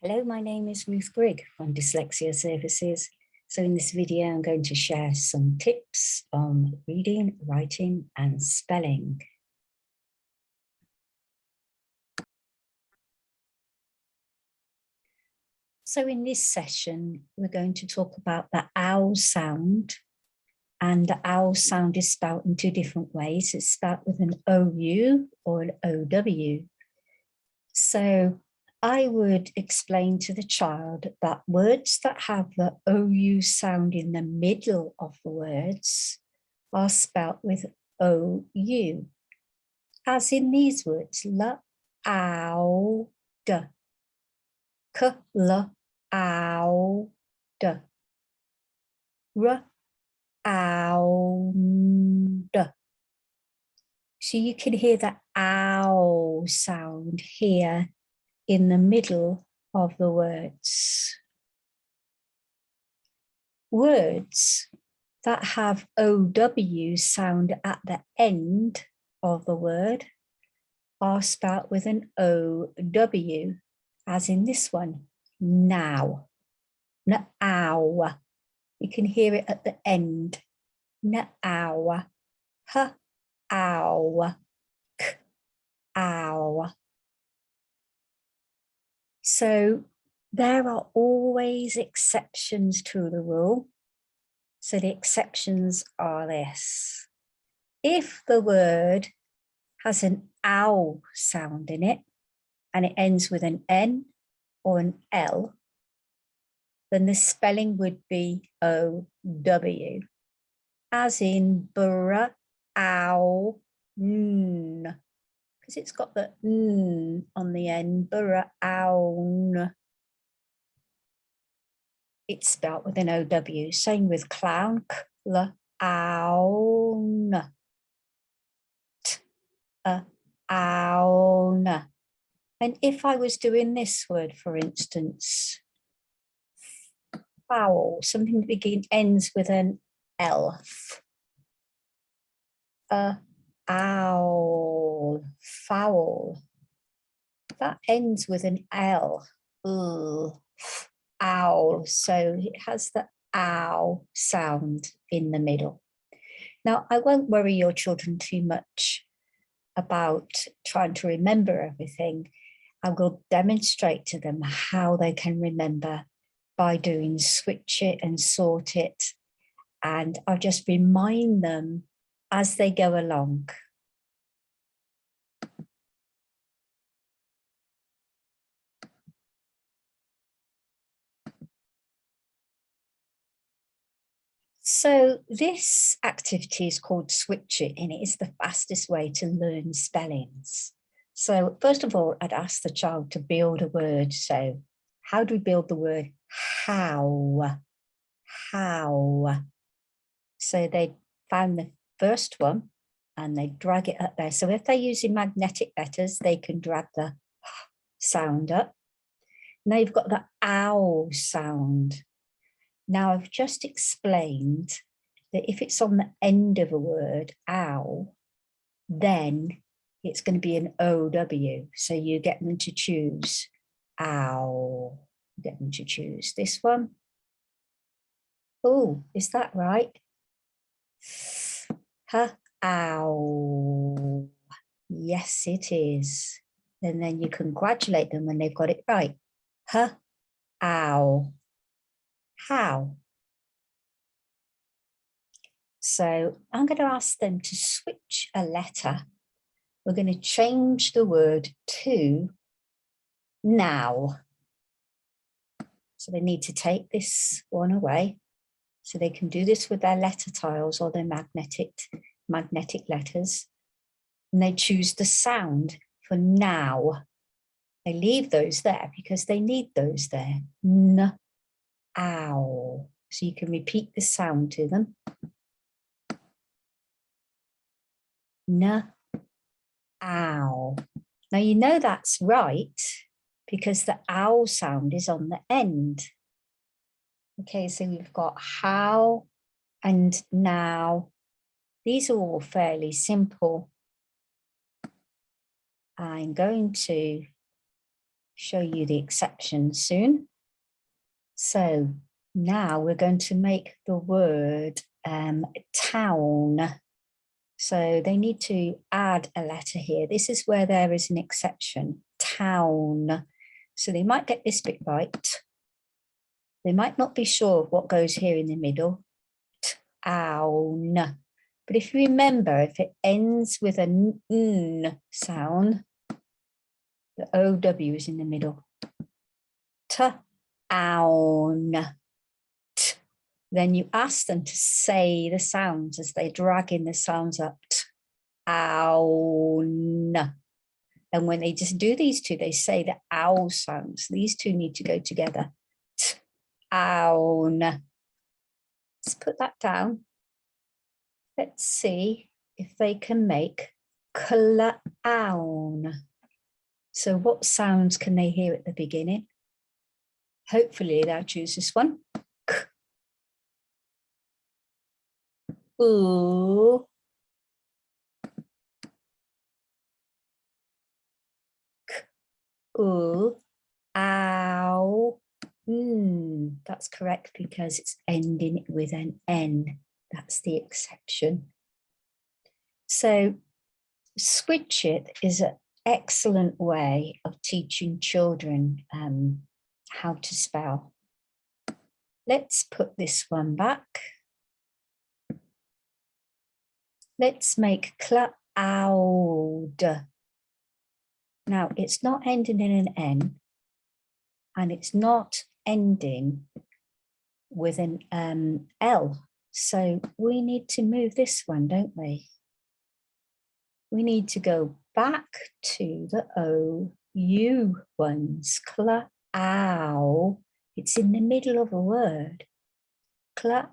Hello, my name is Ruth Grigg from Dyslexia Services. So in this video, I'm going to share some tips on reading, writing and spelling. So in this session, we're going to talk about the ow sound. And the ow sound is spelled in two different ways. It's spelled with an OU or an OW. So I would explain to the child that words that have the OU sound in the middle of the words are spelt with OU, as in these words, la, ow, da, k, la, ow, da, r, ow, da. So you can hear the ow sound here in the middle of the words. Words that have OW sound at the end of the word are spelt with an OW, as in this one, now, na-ow. You can hear it at the end, na-ow, ha-ow, k-ow. So there are always exceptions to the rule. So the exceptions are this. If the word has an ow sound in it and it ends with an N or an L, then the spelling would be OW, as in bra, ow, n. Because it's got the n on the end, own. It's spelt with an OW. Same with clown, own. Own. And if I was doing this word, for instance, foul, something that ends with an L. Owl, foul. That ends with an L. Owl. So it has the ow sound in the middle. Now, I won't worry your children too much about trying to remember everything. I will demonstrate to them how they can remember by doing switch it and sort it. And I'll just remind them as they go along. So this activity is called Switch It, and it is the fastest way to learn spellings. So first of all, I'd ask the child to build a word. So how do we build the word how? How. So they found the first one and they drag it up there. So if they're using magnetic letters, they can drag the sound up. Now you've got the ow sound. Now I've just explained that if it's on the end of a word, ow, then it's going to be an OW. So you get them to choose ow. Get them to choose this one. Oh, is that right? Ow. Yes, it is. And then you congratulate them when they've got it right. Ow. How? So I'm going to ask them to switch a letter. We're going to change the word to now. So they need to take this one away. So they can do this with their letter tiles or their magnetic letters. And they choose the sound for now. They leave those there because they need those there. N, ow. So you can repeat the sound to them. N, ow. Now you know that's right because the ow sound is on the end. Okay, so we've got how and now. These are all fairly simple. I'm going to show you the exceptions soon. So now we're going to make the word town. So they need to add a letter here. This is where there is an exception, town. So they might get this bit right. They might not be sure of what goes here in the middle, town. But if you remember, if it ends with an n sound, the OW is in the middle. Town. Then you ask them to say the sounds as they drag in the sounds up. Own. And when they just do these two, they say the ow sounds. These two need to go together. Own. Let's put that down. Let's see if they can make clown. So what sounds can they hear at the beginning? Hopefully they'll choose this one. Ooh. Ooh. Ow. That's correct because it's ending with an N. That's the exception. So switch it is an excellent way of teaching children how to spell. Let's put this one back. Let's make cloud. Now, it's not ending in an N, and it's not ending with an L. So we need to move this one, don't we? We need to go back to the OU ones. Cloud. It's in the middle of a word. Cloud.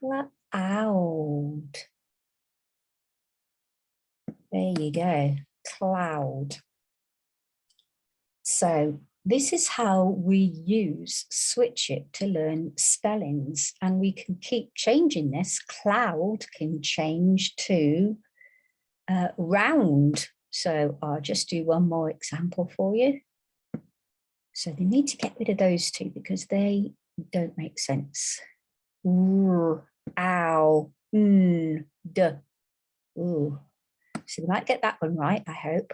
Cloud. There you go, cloud. So this is how we use switch it to learn spellings, and we can keep changing this. Cloud can change to round. So I'll just do one more example for you. So they need to get rid of those two because they don't make sense. Ow, d. Ooh. So they might get that one right, I hope.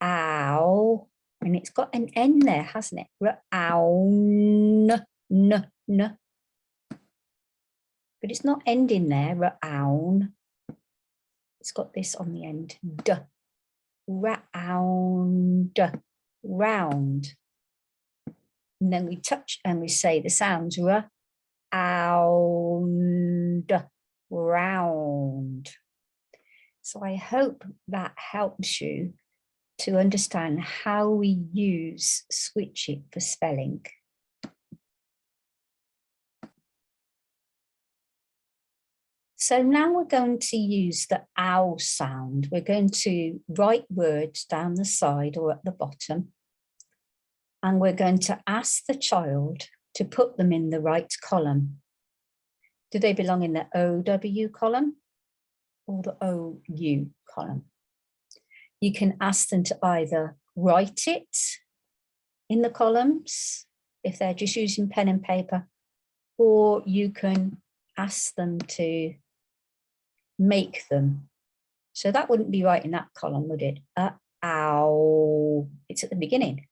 Ow. And it's got an N there, hasn't it? Ow, n. But it's not ending there, own. It's got this on the end, d. Round, round. And then we touch and we say the sounds, round, round. So I hope that helps you to understand how we use switch it for spelling. So now we're going to use the ow sound. We're going to write words down the side or at the bottom. And we're going to ask the child to put them in the right column. Do they belong in the OW column or the OU column? You can ask them to either write it in the columns if they're just using pen and paper, or you can ask them to make them. So that wouldn't be right in that column, would it? Ow. It's at the beginning.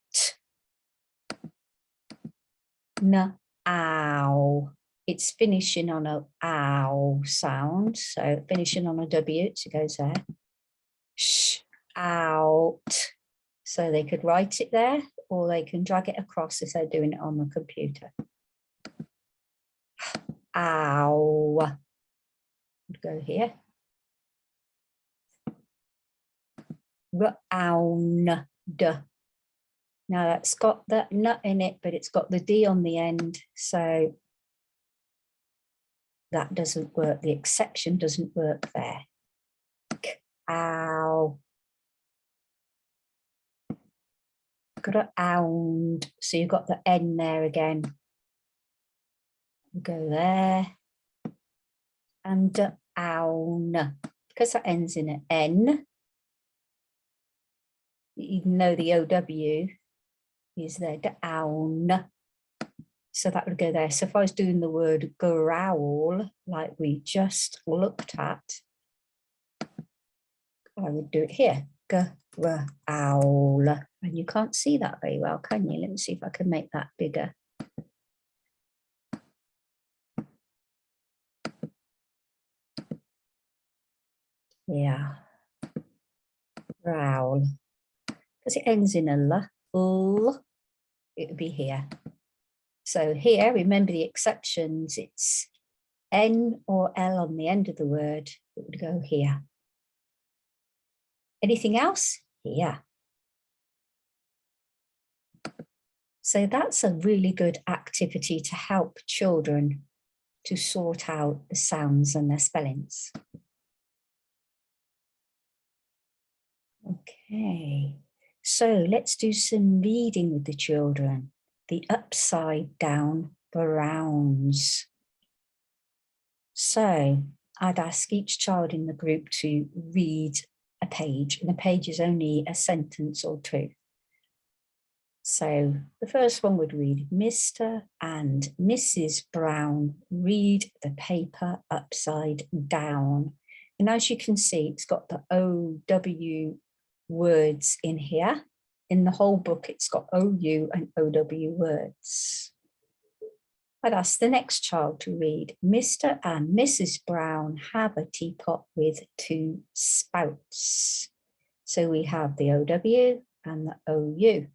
Ow. It's finishing on a ow sound. So finishing on a W, so it goes there. Out. So they could write it there, or they can drag it across if they're doing it on the computer. Ow. Go here. Round. Now that's got that nut in it, but it's got the D on the end. So that doesn't work. The exception doesn't work there. Ow. Got a ound. So you've got the N there again. Go there. And own. because that ends in an N, even though the OW is there, down. So that would go there. So if I was doing the word growl, like we just looked at, I would do it here, growl. And you can't see that very well, can you? Let me see if I can make that bigger. Yeah, growl. Because it ends in a l, it would be here. So here, remember the exceptions, it's N or L on the end of the word, it would go here. Anything else? Here. So that's a really good activity to help children to sort out the sounds and their spellings. Okay, so let's do some reading with the children. The upside down browns. So I'd ask each child in the group to read a page, and a page is only a sentence or two. So the first one would read, Mr. and Mrs. Brown read the paper upside down. And as you can see, it's got the OW words in here. In the whole book, it's got OU and OW words. I'd ask the next child to read, Mr. and Mrs. Brown have a teapot with two spouts. So we have the OW and the OU.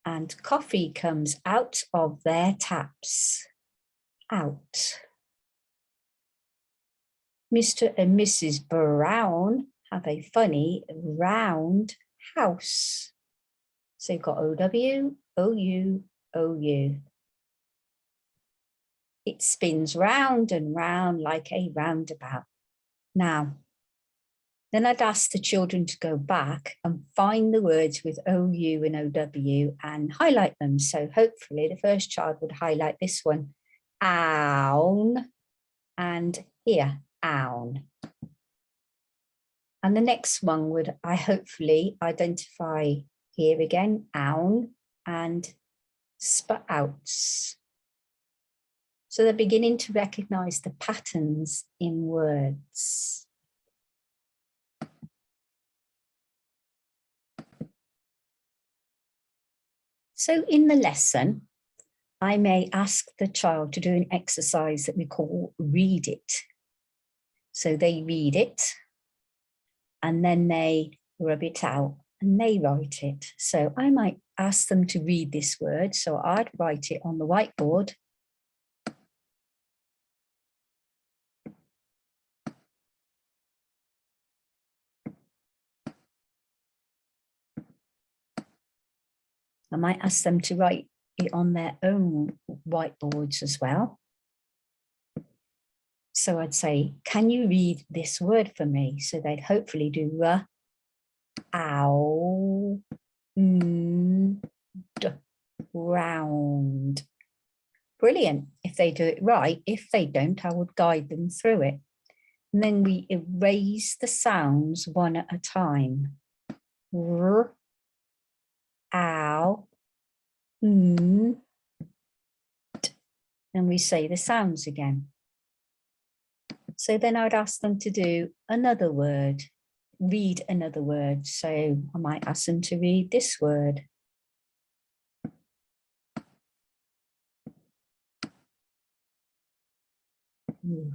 And coffee comes out of their taps. Out. Mr. and Mrs. Brown have a funny round house. So you've got OW, OU, OU. It spins round and round like a roundabout. Now, then I'd ask the children to go back and find the words with OU and OW and highlight them. So hopefully the first child would highlight this one, own, and here, own. And the next one would I hopefully identify here again, own, and spouts. So they're beginning to recognize the patterns in words. So in the lesson, I may ask the child to do an exercise that we call read it. So they read it and then they rub it out and they write it. So I might ask them to read this word. So I'd write it on the whiteboard. I might ask them to write it on their own whiteboards as well. So I'd say, can you read this word for me? So they'd hopefully do ow, round. Brilliant. If they do it right, if they don't, I would guide them through it. And then we erase the sounds one at a time. R, ow, and we say the sounds again. So then I would ask them to do another word, read another word. So I might ask them to read this word. It's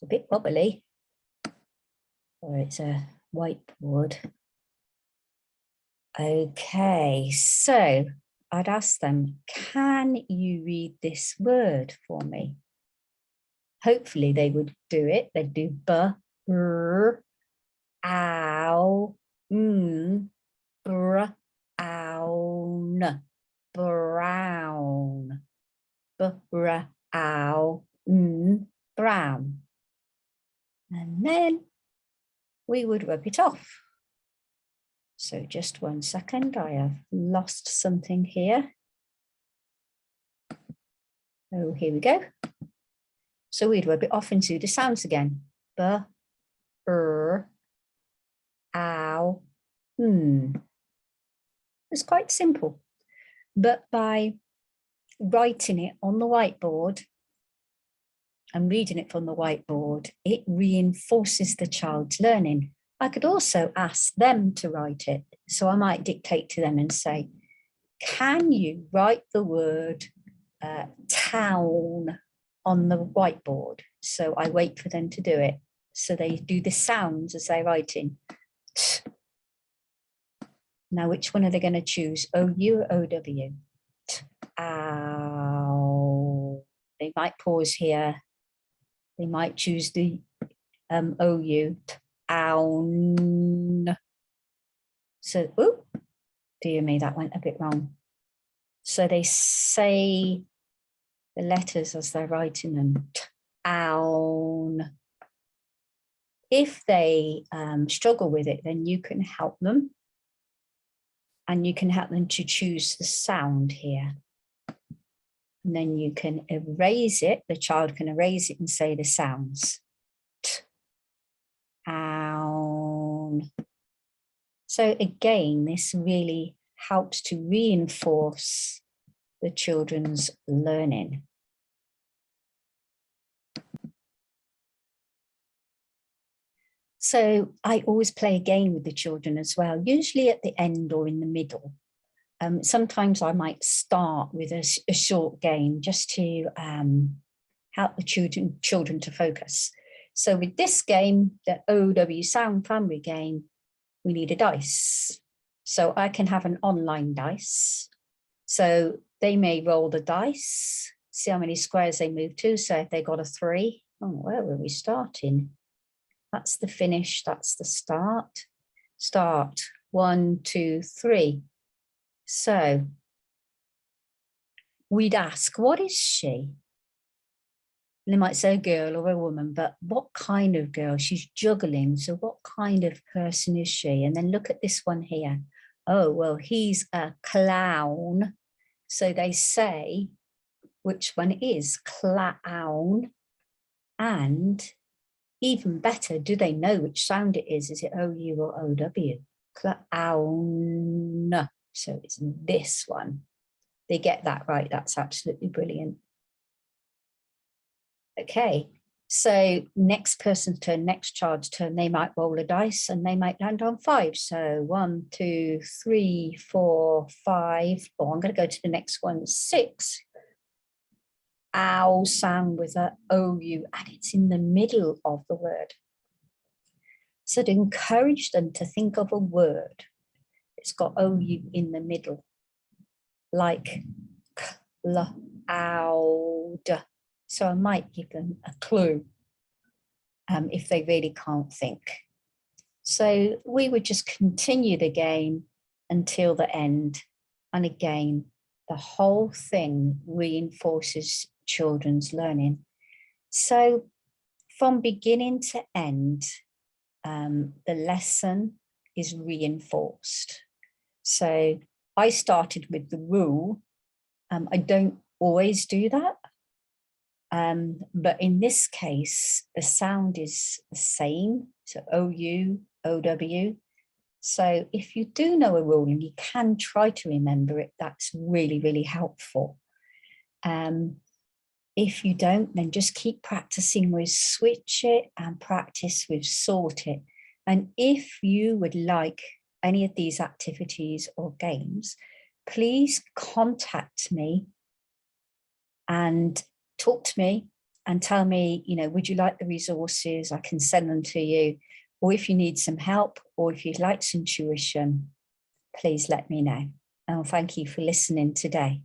a bit wobbly, or it's a whiteboard. Okay, so I'd ask them, can you read this word for me? Hopefully they would do it. They'd do br, ow, brown, brown, brown. And then we would rub it off. So just 1 second, I have lost something here. Oh, here we go. So we'd rub it off and do the sounds again. B, ow, It's quite simple. But by writing it on the whiteboard and reading it from the whiteboard, it reinforces the child's learning. I could also ask them to write it. So I might dictate to them and say, can you write the word town on the whiteboard? So I wait for them to do it. So they do the sounds as they're writing. Now, which one are they going to choose? OU or OW? Ow. They might pause here. They might choose the OU. Own. So, oh, dear me, that went a bit wrong. So they say the letters as they're writing them. Own. If they struggle with it, then you can help them. And you can help them to choose the sound here. And then you can erase it. The child can erase it and say the sounds. Own. So again, this really helps to reinforce the children's learning. So I always play a game with the children as well, usually at the end or in the middle. Sometimes I might start with a short game just to help the children to focus. So with this game, the OW Sound Family game, we need a dice. So I can have an online dice. So they may roll the dice, see how many squares they move to. So if they got a 3, where were we starting? That's the finish, that's the start. Start, 1, 2, 3. So we'd ask, what is she? And they might say a girl or a woman, but what kind of girl? She's juggling, so what kind of person is she? And then look at this one here. Oh, well, he's a clown. So they say which one is clown, and even better, do they know which sound it is? Is it OU or OW? Clown. So it's this one. They get that right. That's absolutely brilliant. Okay, so next person's turn, next child's turn, they might roll a dice and they might land on 5. So 1, 2, 3, 4, 5. Oh, I'm going to go to the next one, 6. Ow sound with a OU, and it's in the middle of the word. So to encourage them to think of a word, it's got OU in the middle, like cloud. So I might give them a clue if they really can't think. So we would just continue the game until the end. And again, the whole thing reinforces children's learning. So from beginning to end, the lesson is reinforced. So I started with the rule. I don't always do that. But in this case, the sound is the same. So OU, OW. So if you do know a rule and you can try to remember it, that's really, really helpful. If you don't, then just keep practicing with switch it and practice with sort it. And if you would like any of these activities or games, please contact me and talk to me and tell me, would you like the resources? I can send them to you. Or if you need some help, or if you'd like some tuition, please let me know. And thank you for listening today.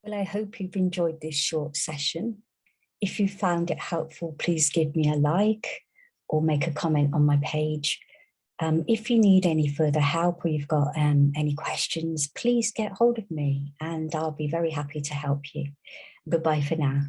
Well, I hope you've enjoyed this short session. If you found it helpful, please give me a like or make a comment on my page. If you need any further help or you've got any questions, please get hold of me and I'll be very happy to help you. Goodbye for now.